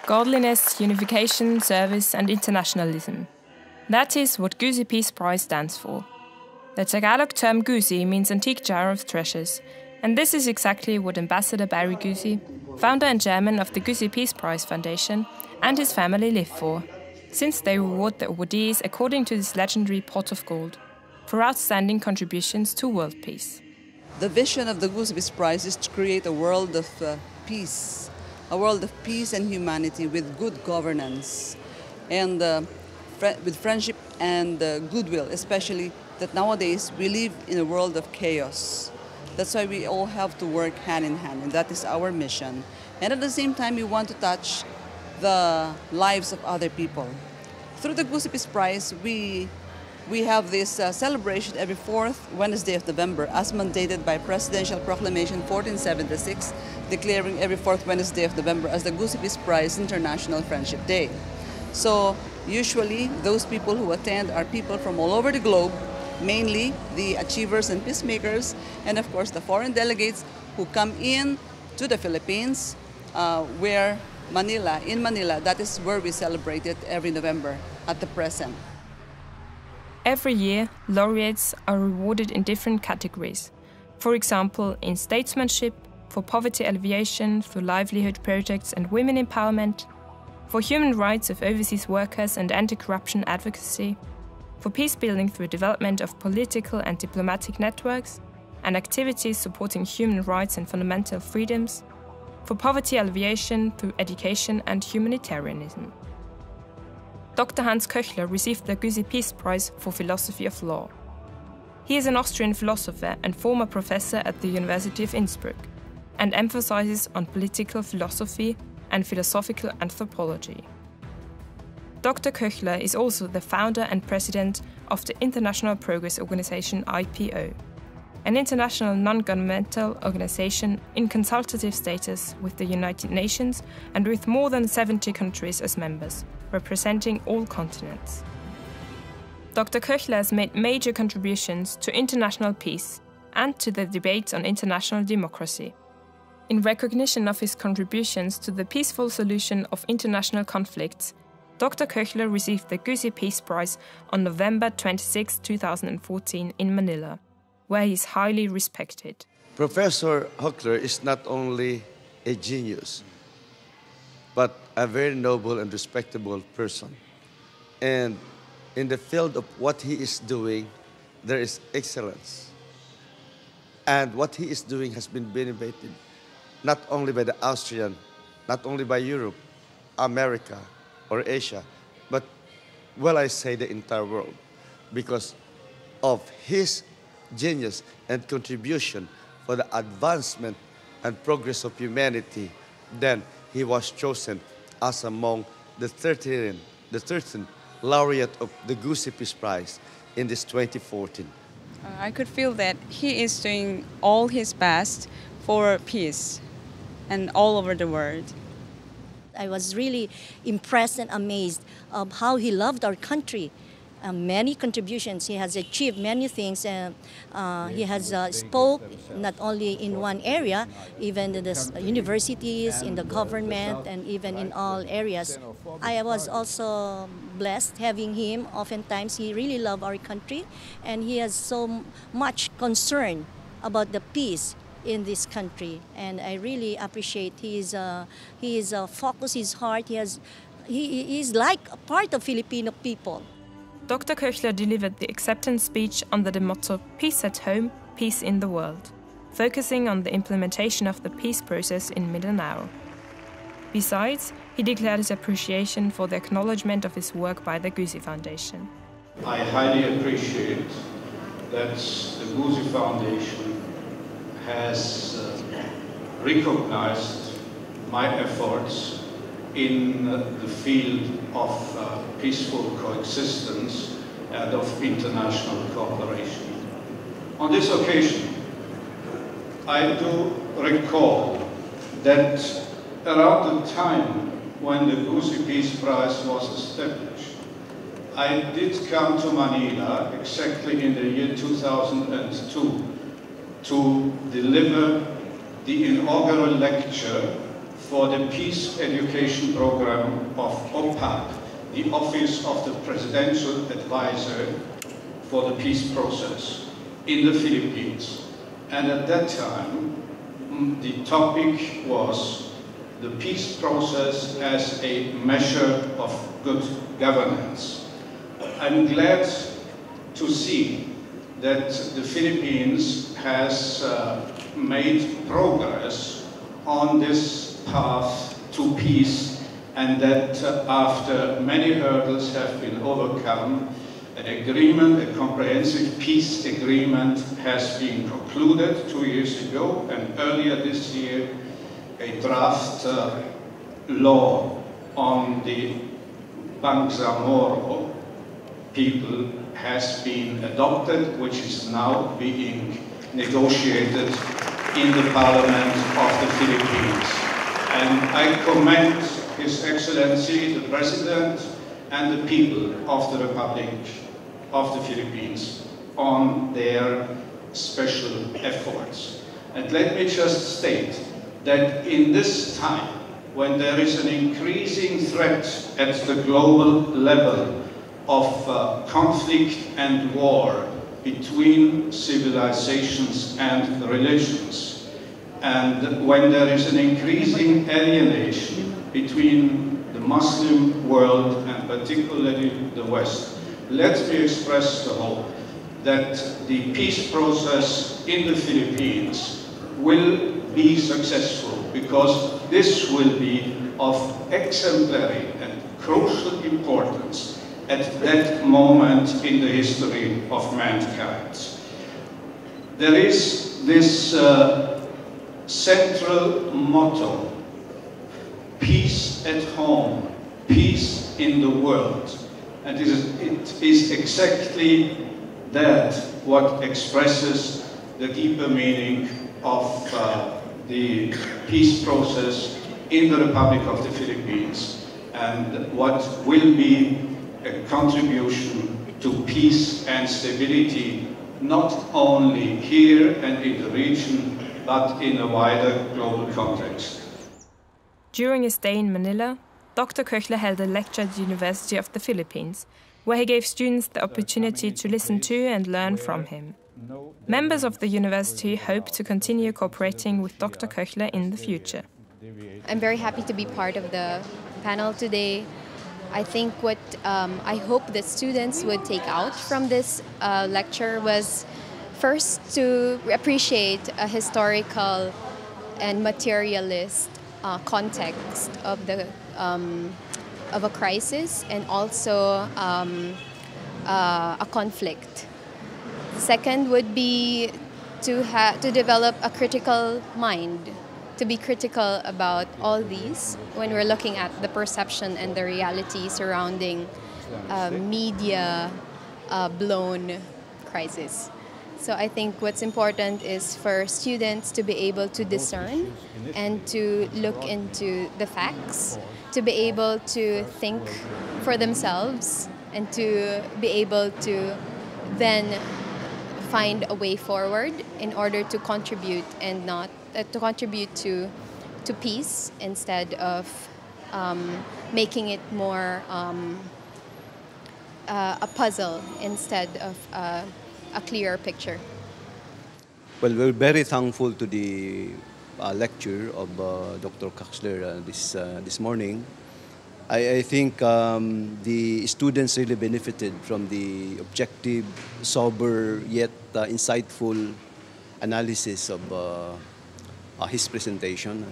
Godliness, unification, service and internationalism. That is what Gusi Peace Prize stands for. The Tagalog term Gusi means antique jar of treasures, and this is exactly what Ambassador Barry Gusi, founder and chairman of the Gusi Peace Prize Foundation, and his family live for, since they reward the awardees according to this legendary pot of gold, for outstanding contributions to world peace. The vision of the Gusi Peace Prize is to create a world of peace, a world of peace and humanity with good governance, and with friendship and goodwill, especially that nowadays we live in a world of chaos. That's why we all have to work hand in hand, and that is our mission. And at the same time, we want to touch the lives of other people. Through the Gusi Peace Prize, we have this celebration every fourth Wednesday of November, as mandated by Presidential Proclamation 1476, declaring every fourth Wednesday of November as the Gusi Peace Prize International Friendship Day. So usually those people who attend are people from all over the globe, mainly the achievers and peacemakers, and of course the foreign delegates who come in to the Philippines, in Manila, that is where we celebrate it every November at the present. Every year, laureates are rewarded in different categories. For example, in statesmanship, for poverty alleviation through livelihood projects and women empowerment, for human rights of overseas workers and anti-corruption advocacy, for peace-building through development of political and diplomatic networks, and activities supporting human rights and fundamental freedoms, for poverty alleviation through education and humanitarianism. Dr. Hans Köchler received the Gusi Peace Prize for Philosophy of Law. He is an Austrian philosopher and former professor at the University of Innsbruck, and emphasizes on political philosophy and philosophical anthropology. Dr. Köchler is also the founder and president of the International Progress Organization IPO, an international non-governmental organization in consultative status with the United Nations and with more than 70 countries as members, representing all continents. Dr. Köchler has made major contributions to international peace and to the debate on international democracy. In recognition of his contributions to the peaceful solution of international conflicts, Dr. Köchler received the Gusi Peace Prize on November 26, 2014 in Manila, where he is highly respected. Professor Köchler is not only a genius, but a very noble and respectable person. And in the field of what he is doing, there is excellence. And what he is doing has been benefited not only by the Austrian, not only by Europe, America, or Asia, but, well, I say the entire world, because of his genius and contribution for the advancement and progress of humanity. Then he was chosen as among the 13th laureate of the Gusi Peace Prize in this 2014. I could feel that he is doing all his best for peace and all over the world. I was really impressed and amazed of how he loved our country. Many contributions. He has achieved many things. He has spoke not only in one area, even in the universities, in the government, and even in all areas. I was also blessed having him. Oftentimes, he really loved our country, and he has so much concern about the peace in this country. And I really appreciate his focus, his heart. He is like a part of Filipino people. Dr. Köchler delivered the acceptance speech under the motto "Peace at Home, Peace in the World," focusing on the implementation of the peace process in Mindanao. Besides, he declared his appreciation for the acknowledgement of his work by the Gusi Foundation. I highly appreciate that the Gusi Foundation has recognized my efforts in the field of peaceful coexistence and of international cooperation. On this occasion, I do recall that around the time when the Gusi Peace Prize was established, I did come to Manila exactly in the year 2002 to deliver the inaugural lecture for the Peace Education Program of OPAP, the Office of the Presidential Advisor for the Peace Process in the Philippines. And at that time, the topic was the peace process as a measure of good governance. I'm glad to see that the Philippines has made progress on this path to peace, and that after many hurdles have been overcome, an agreement, a comprehensive peace agreement, has been concluded 2 years ago, and earlier this year a draft law on the Bangsamoro people has been adopted, which is now being negotiated in the Parliament of the Philippines. And I commend His Excellency, the President, and the people of the Republic of the Philippines on their special efforts. And let me just state that in this time, when there is an increasing threat at the global level of conflict and war between civilizations and religions, and when there is an increasing alienation between the Muslim world and particularly the West, let me express the hope that the peace process in the Philippines will be successful, because this will be of exemplary and crucial importance at that moment in the history of mankind. There is this central motto, peace at home, peace in the world. And it is exactly that what expresses the deeper meaning of the peace process in the Republic of the Philippines, and what will be a contribution to peace and stability, not only here and in the region, but in a wider global context. During his stay in Manila, Dr. Köchler held a lecture at the University of the Philippines, where he gave students the opportunity to listen to and learn from him. Members of the university hope to continue cooperating with Dr. Köchler in the future. I'm very happy to be part of the panel today. I think what I hope that students would take out from this lecture was first to appreciate a historical and materialist context of a crisis, and also a conflict. Second would be to develop a critical mind, to be critical about all these when we're looking at the perception and the reality surrounding media blown crisis. So I think what's important is for students to be able to discern and to look into the facts, to be able to think for themselves, and to be able to then find a way forward in order to contribute and not to contribute to peace, instead of making it more a puzzle instead of a clearer picture. Well, we're very thankful to the lecture of Dr. Köchler this morning. I think the students really benefited from the objective, sober, yet insightful analysis of his presentation.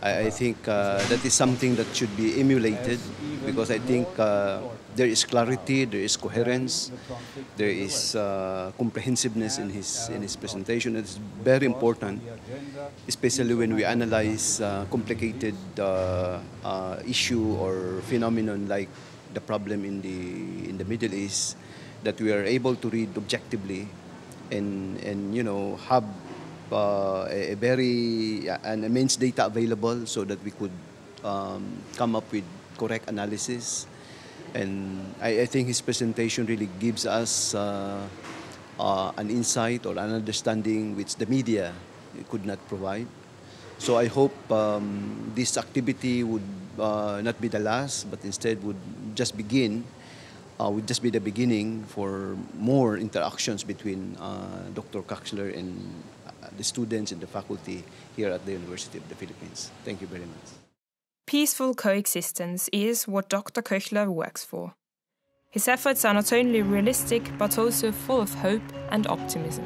I think that is something that should be emulated, because I think there is clarity, there is coherence, there is comprehensiveness in his presentation. It's very important, especially when we analyze complicated issue or phenomenon like the problem in the Middle East, that we are able to read objectively and have an immense data available, so that we could come up with correct analysis. And I think his presentation really gives us an insight or an understanding which the media could not provide. So I hope this activity would not be the last, but instead would just begin, would just be the beginning for more interactions between Dr. Köchler and the students and the faculty here at the University of the Philippines. Thank you very much. Peaceful coexistence is what Dr. Köchler works for. His efforts are not only realistic, but also full of hope and optimism.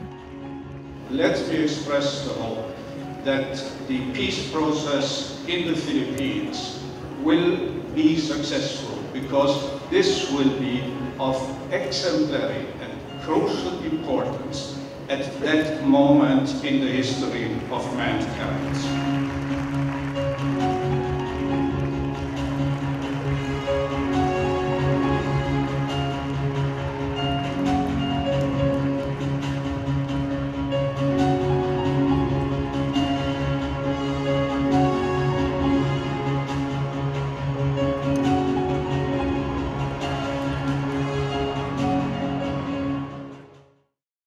Let me express the hope that the peace process in the Philippines will be successful, because this will be of exemplary and crucial importance at that moment in the history of mankind.